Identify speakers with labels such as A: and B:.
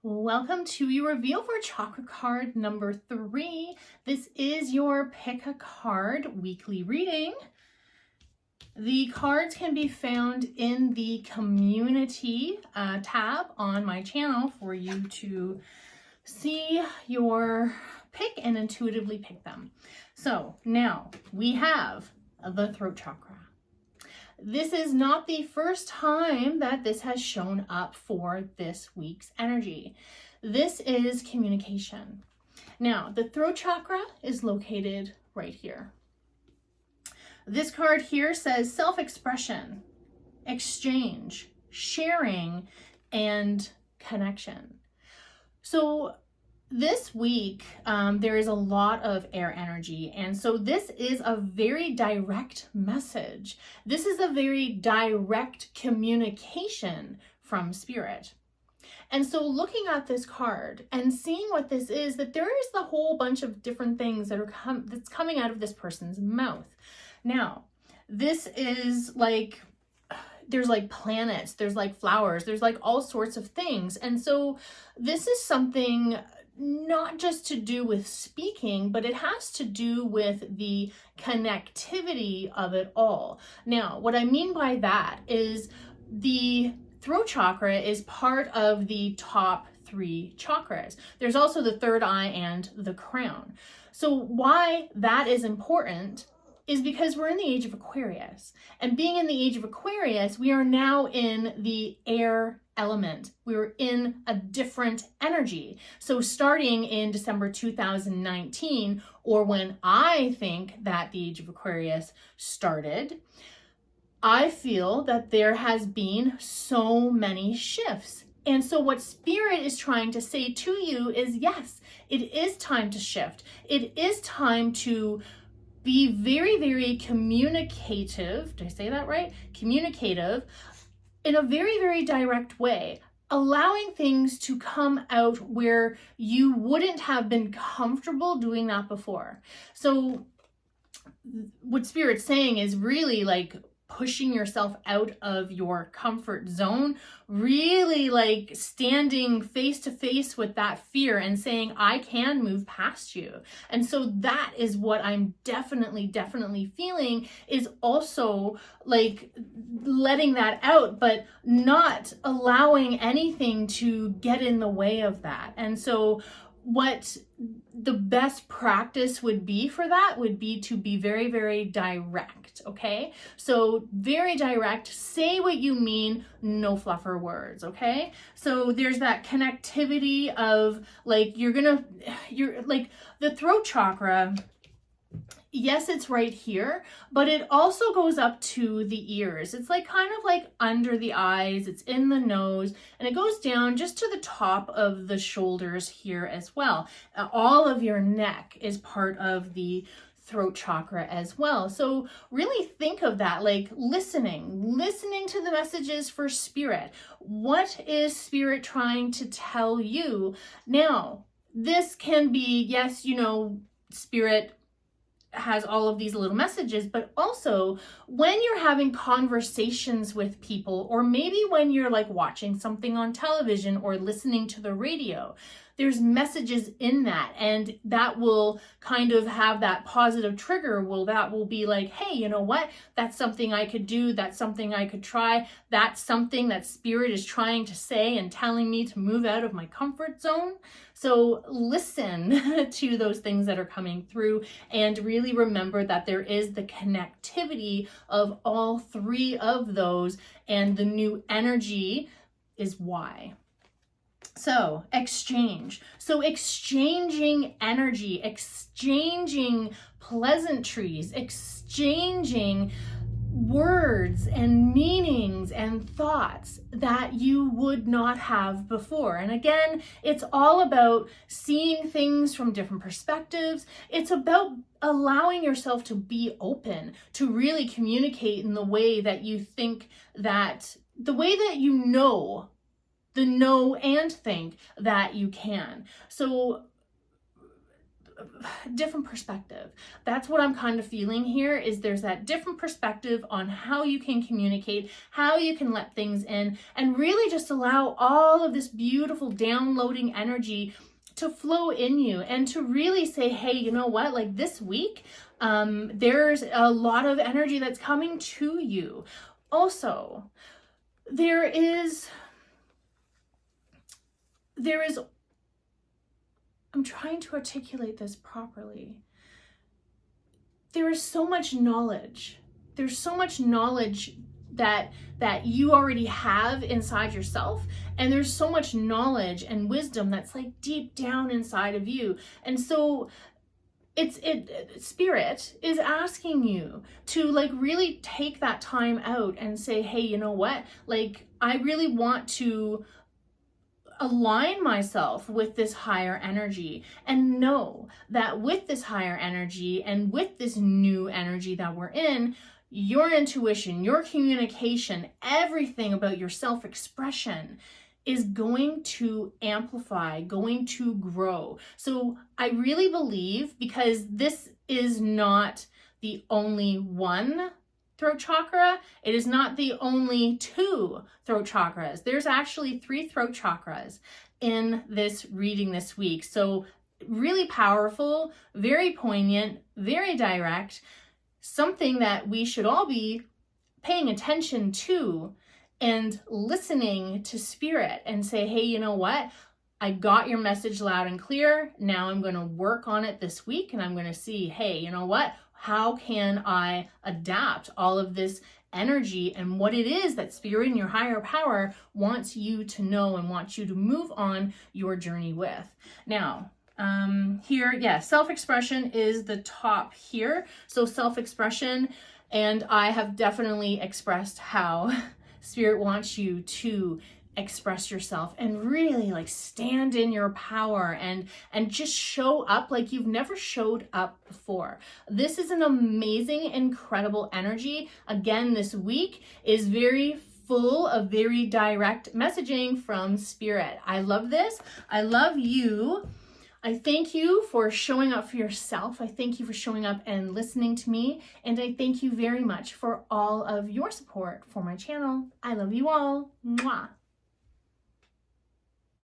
A: Welcome to your reveal for chakra card number 3. This is your pick a card weekly reading. The cards can be found in the community tab on my channel for you to see your pick and intuitively pick them. So now we have the throat chakra. This is not the first time that this has shown up for this week's energy. This is communication. Now, the throat chakra is located right here. This card here says self-expression, exchange, sharing, and connection. So this week, there is a lot of air energy, and so this is a very direct message. This is a very direct communication from spirit. And so looking at this card and seeing what this is, that there is the whole bunch of different things that are that's coming out of this person's mouth. Now, this is like, there's like planets, there's like flowers, there's like all sorts of things. And so this is something not just to do with speaking, but it has to do with the connectivity of it all. Now, what I mean by that is the throat chakra is part of the top 3 chakras. There's also the third eye and the crown. So why that is important is because we're in the age of Aquarius. And being in the age of Aquarius, we are now in the air element. We're in a different energy. So starting in December 2019, or when I think that the age of Aquarius started, I feel that there has been so many shifts. And so what Spirit is trying to say to you is, yes, it is time to shift. It is time to be very, very communicative. Did I say that right? Communicative in a very, very direct way, allowing things to come out where you wouldn't have been comfortable doing that before. So what Spirit's saying is really like pushing yourself out of your comfort zone, really like standing face to face with that fear and saying, I can move past you. And so that is what I'm definitely feeling, is also like letting that out, but not allowing anything to get in the way of that. And so what the best practice would be for that would be to be very, very direct, okay? So very direct, say what you mean, no fluffer words, okay? So there's that connectivity of like, you're like the throat chakra. Yes, it's right here, but it also goes up to the ears. It's like kind of like under the eyes, it's in the nose, and it goes down just to the top of the shoulders here as well. All of your neck is part of the throat chakra as well. So really think of that, like listening to the messages for Spirit. What is Spirit trying to tell you? Now, this can be, yes, you know, Spirit has all of these little messages, but also when you're having conversations with people, or maybe when you're like watching something on television or listening to the radio, there's messages in that, and that will kind of have that positive trigger. That will be like, hey, you know what? That's something I could do. That's something I could try. That's something that Spirit is trying to say and telling me to move out of my comfort zone. So listen to those things that are coming through, and really remember that there is the connectivity of all 3 of those, and the new energy is why. So exchange. So exchanging energy, exchanging pleasantries, exchanging words and meanings and thoughts that you would not have before. And again, it's all about seeing things from different perspectives. It's about allowing yourself to be open, to really communicate in the way that you think that, the way that you know and think that you can. So different perspective. That's what I'm kind of feeling here, is there's that different perspective on how you can communicate, how you can let things in, and really just allow all of this beautiful downloading energy to flow in you, and to really say, hey, you know what, like this week, there's a lot of energy that's coming to you. Also, there is, I'm trying to articulate this properly. There is so much knowledge. There's so much knowledge that you already have inside yourself, and there's so much knowledge and wisdom that's like deep down inside of you. And so Spirit is asking you to like really take that time out and say, hey, you know what, like I really want to align myself with this higher energy, and know that with this higher energy and with this new energy that we're in, your intuition, your communication, everything about your self-expression is going to amplify, going to grow. So I really believe, because this is not the only one throat chakra, it is not the only 2 throat chakras. There's actually 3 throat chakras in this reading this week. So really powerful, very poignant, very direct, something that we should all be paying attention to and listening to Spirit and say, hey, you know what? I got your message loud and clear. Now I'm going to work on it this week, and I'm going to see, hey, you know what? How can I adapt all of this energy and what it is that Spirit and your higher power wants you to know and wants you to move on your journey with? Now, here, yeah, self-expression is the top here. So self-expression, and I have definitely expressed how Spirit wants you to express yourself and really like stand in your power and just show up like you've never showed up before. This is an amazing, incredible energy. Again, this week is very full of very direct messaging from Spirit. I love this. I love you. I thank you for showing up for yourself. I thank you for showing up and listening to me. And I thank you very much for all of your support for my channel. I love you all. Mwah.